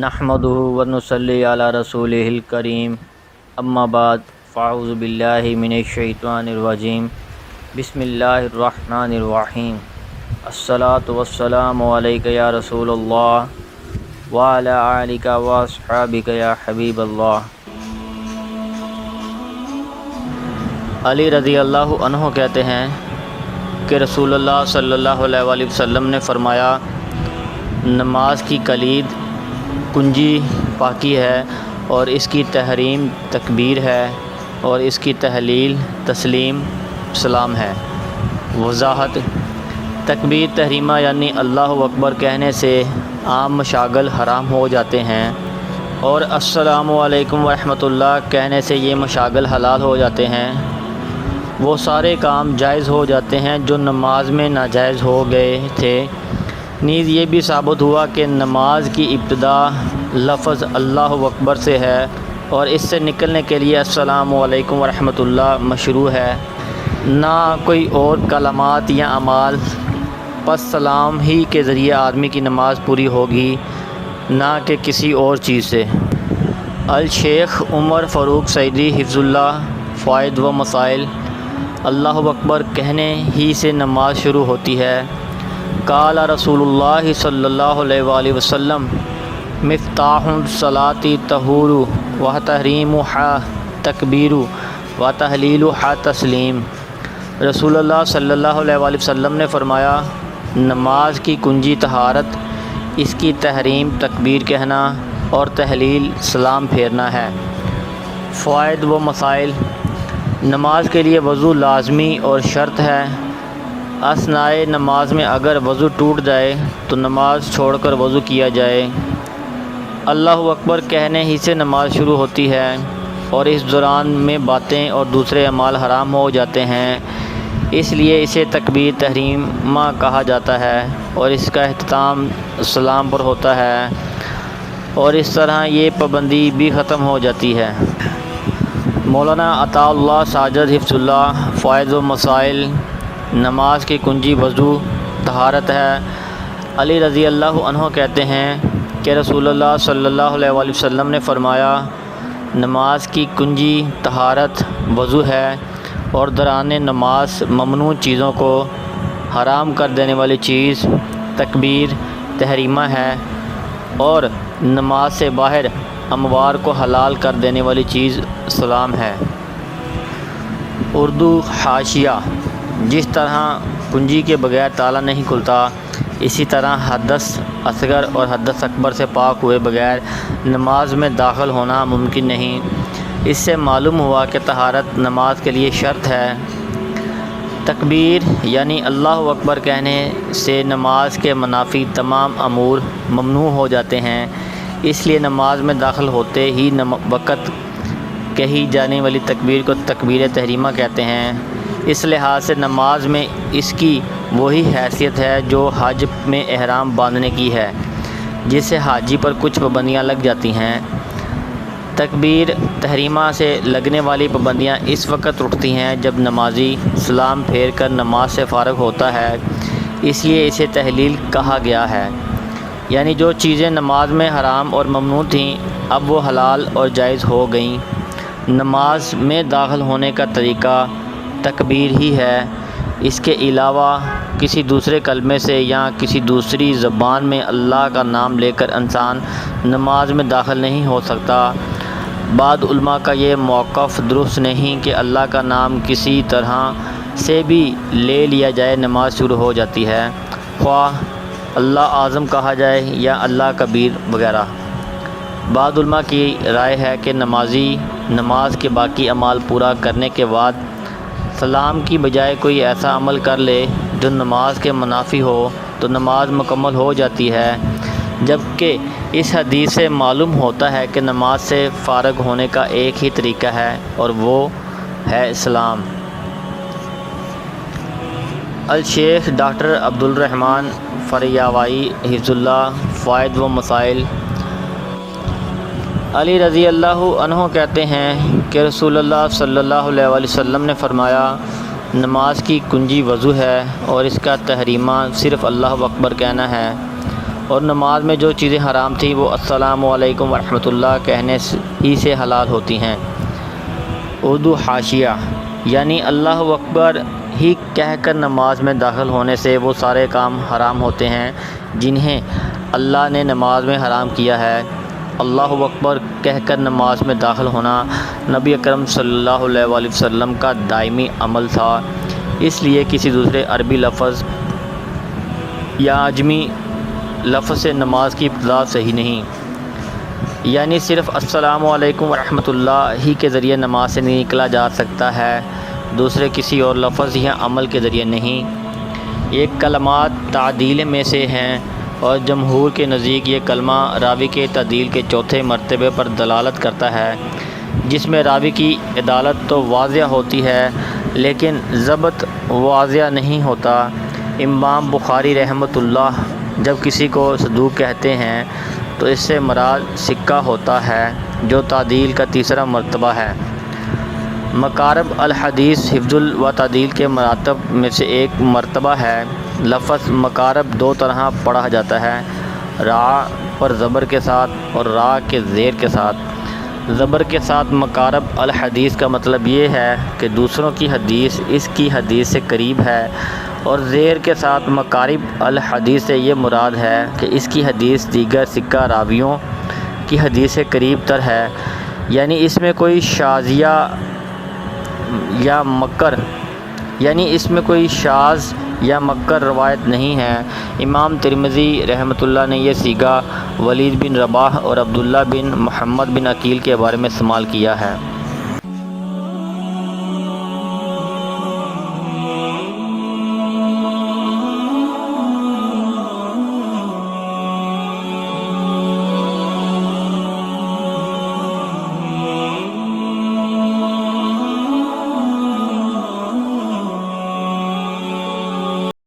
نحمدہ ونصلی علی رسولہ الکریم اما بعد فاعوذ باللہ من الشیطان الرجیم بسم اللہ الرحمن الرحیم الصلاۃ والسلام علیک یا رسول اللہ وعلی آلک واصحابک یا حبیب اللہ۔ علی رضی اللہ عنہ کہتے ہیں کہ رسول اللہ صلی اللہ علیہ وآلہ وسلم نے فرمایا، نماز کی کلید کنجی پاکی ہے، اور اس کی تحریم تکبیر ہے، اور اس کی تحلیل تسلیم سلام ہے۔ وضاحت: تکبیر تحریمہ یعنی اللہ اکبر کہنے سے عام مشاغل حرام ہو جاتے ہیں، اور السلام علیکم ورحمۃ اللہ کہنے سے یہ مشاغل حلال ہو جاتے ہیں۔ وہ سارے کام جائز ہو جاتے ہیں جو نماز میں ناجائز ہو گئے تھے۔ نیز یہ بھی ثابت ہوا کہ نماز کی ابتدا لفظ اللہ اکبر سے ہے، اور اس سے نکلنے کے لیے السلام علیکم ورحمۃ اللہ مشروع ہے، نہ کوئی اور کلمات یا اعمال۔ پس سلام ہی کے ذریعے آدمی کی نماز پوری ہوگی، نہ کہ کسی اور چیز سے۔ الشیخ عمر فاروق سعیدی حفظ اللہ فوائد و مسائل: اللہ اکبر کہنے ہی سے نماز شروع ہوتی ہے۔ قال رسول اللہ صلی اللہ علیہ وآلہ وسلم، مفتاح الصلاۃ طہور و تحریمها تکبیر و تحلیلها تسلیم۔ رسول اللہ صلی اللہ علیہ وآلہ وسلم نے فرمایا، نماز کی کنجی طہارت، اس کی تحریم تکبیر کہنا اور تحلیل سلام پھیرنا ہے۔ فوائد و مسائل: نماز کے لیے وضو لازمی اور شرط ہے۔ اثنائے نماز میں اگر وضو ٹوٹ جائے تو نماز چھوڑ کر وضو کیا جائے۔ اللہ اکبر کہنے ہی سے نماز شروع ہوتی ہے، اور اس دوران میں باتیں اور دوسرے اعمال حرام ہو جاتے ہیں، اس لیے اسے تکبیر تحریمہ کہا جاتا ہے، اور اس کا اختتام سلام پر ہوتا ہے، اور اس طرح یہ پابندی بھی ختم ہو جاتی ہے۔ مولانا عطا اللہ ساجد حفظ اللہ فوائد و مسائل: نماز کی کنجی وضو طہارت ہے۔ علی رضی اللہ عنہ کہتے ہیں کہ رسول اللہ صلی اللہ علیہ وآلہ وسلم نے فرمایا، نماز کی کنجی طہارت وضو ہے، اور دوران نماز ممنوع چیزوں کو حرام کر دینے والی چیز تکبیر تحریمہ ہے، اور نماز سے باہر اموار کو حلال کر دینے والی چیز سلام ہے۔ اردو حاشیہ: جس طرح کنجی کے بغیر تالا نہیں کھلتا، اسی طرح حدث اصغر اور حدث اکبر سے پاک ہوئے بغیر نماز میں داخل ہونا ممکن نہیں۔ اس سے معلوم ہوا کہ طہارت نماز کے لیے شرط ہے۔ تکبیر یعنی اللہ اکبر کہنے سے نماز کے منافی تمام امور ممنوع ہو جاتے ہیں، اس لیے نماز میں داخل ہوتے ہی وقت کہی جانے والی تکبیر کو تکبیر تحریمہ کہتے ہیں۔ اس لحاظ سے نماز میں اس کی وہی حیثیت ہے جو حج میں احرام باندھنے کی ہے، جس سے حاجی پر کچھ پابندیاں لگ جاتی ہیں۔ تکبیر تحریمہ سے لگنے والی پابندیاں اس وقت اٹھتی ہیں جب نمازی سلام پھیر کر نماز سے فارغ ہوتا ہے، اس لیے اسے تحلیل کہا گیا ہے۔ یعنی جو چیزیں نماز میں حرام اور ممنوع تھیں، اب وہ حلال اور جائز ہو گئیں۔ نماز میں داخل ہونے کا طریقہ تکبیر ہی ہے، اس کے علاوہ کسی دوسرے کلمے سے یا کسی دوسری زبان میں اللہ کا نام لے کر انسان نماز میں داخل نہیں ہو سکتا۔ بعض علماء کا یہ موقف درست نہیں کہ اللہ کا نام کسی طرح سے بھی لے لیا جائے نماز شروع ہو جاتی ہے، خواہ اللہ اعظم کہا جائے یا اللہ کبیر وغیرہ۔ بعض علماء کی رائے ہے کہ نمازی نماز کے باقی اعمال پورا کرنے کے بعد سلام کی بجائے کوئی ایسا عمل کر لے جو نماز کے منافی ہو تو نماز مکمل ہو جاتی ہے، جبکہ اس حدیث سے معلوم ہوتا ہے کہ نماز سے فارغ ہونے کا ایک ہی طریقہ ہے، اور وہ ہے سلام۔ الشیخ ڈاکٹر عبدالرحمن فریاوی حفظ اللہ فوائد و مسائل: علی رضی اللہ عنہ کہتے ہیں کہ رسول اللہ صلی اللہ علیہ وآلہ وسلم نے فرمایا، نماز کی کنجی وضو ہے، اور اس کا تحریمہ صرف اللہ اکبر کہنا ہے، اور نماز میں جو چیزیں حرام تھیں وہ السلام علیکم ورحمۃ اللہ کہنے ہی سے حلال ہوتی ہیں۔ اردو حاشیہ، یعنی اللہ اکبر ہی کہہ کر نماز میں داخل ہونے سے وہ سارے کام حرام ہوتے ہیں جنہیں اللہ نے نماز میں حرام کیا ہے۔ اللہ اکبر کہہ کر نماز میں داخل ہونا نبی اکرم صلی اللہ علیہ وآلہ وسلم کا دائمی عمل تھا، اس لیے کسی دوسرے عربی لفظ یا اعجمی لفظ سے نماز کی ابتدا صحیح نہیں، یعنی صرف السلام علیکم ورحمۃ اللہ ہی کے ذریعے نماز سے نکلا جا سکتا ہے، دوسرے کسی اور لفظ یا عمل کے ذریعے نہیں۔ یہ کلمات تعدیل میں سے ہیں اور جمہور کے نزدیک یہ کلمہ راوی کے تعدیل کے چوتھے مرتبے پر دلالت کرتا ہے، جس میں راوی کی عدالت تو واضح ہوتی ہے لیکن ضبط واضح نہیں ہوتا۔ امام بخاری رحمۃ اللہ جب کسی کو صدوق کہتے ہیں تو اس سے مراد سکہ ہوتا ہے، جو تعدیل کا تیسرا مرتبہ ہے۔ مکارب الحدیث حفظ و تعدیل کے مراتب میں سے ایک مرتبہ ہے۔ لفظ مکارب دو طرح پڑھا جاتا ہے، را پر زبر کے ساتھ اور را کے زیر کے ساتھ۔ زبر کے ساتھ مکارب الحدیث کا مطلب یہ ہے کہ دوسروں کی حدیث اس کی حدیث سے قریب ہے، اور زیر کے ساتھ مکارب الحدیث سے یہ مراد ہے کہ اس کی حدیث دیگر سکہ راویوں کی حدیث سے قریب تر ہے، یعنی اس میں کوئی شاذیہ یا مکر روایت نہیں ہے۔ امام ترمذی رحمۃ اللہ نے یہ صیغہ ولید بن رباح اور عبداللہ بن محمد بن عقیل کے بارے میں استعمال کیا ہے۔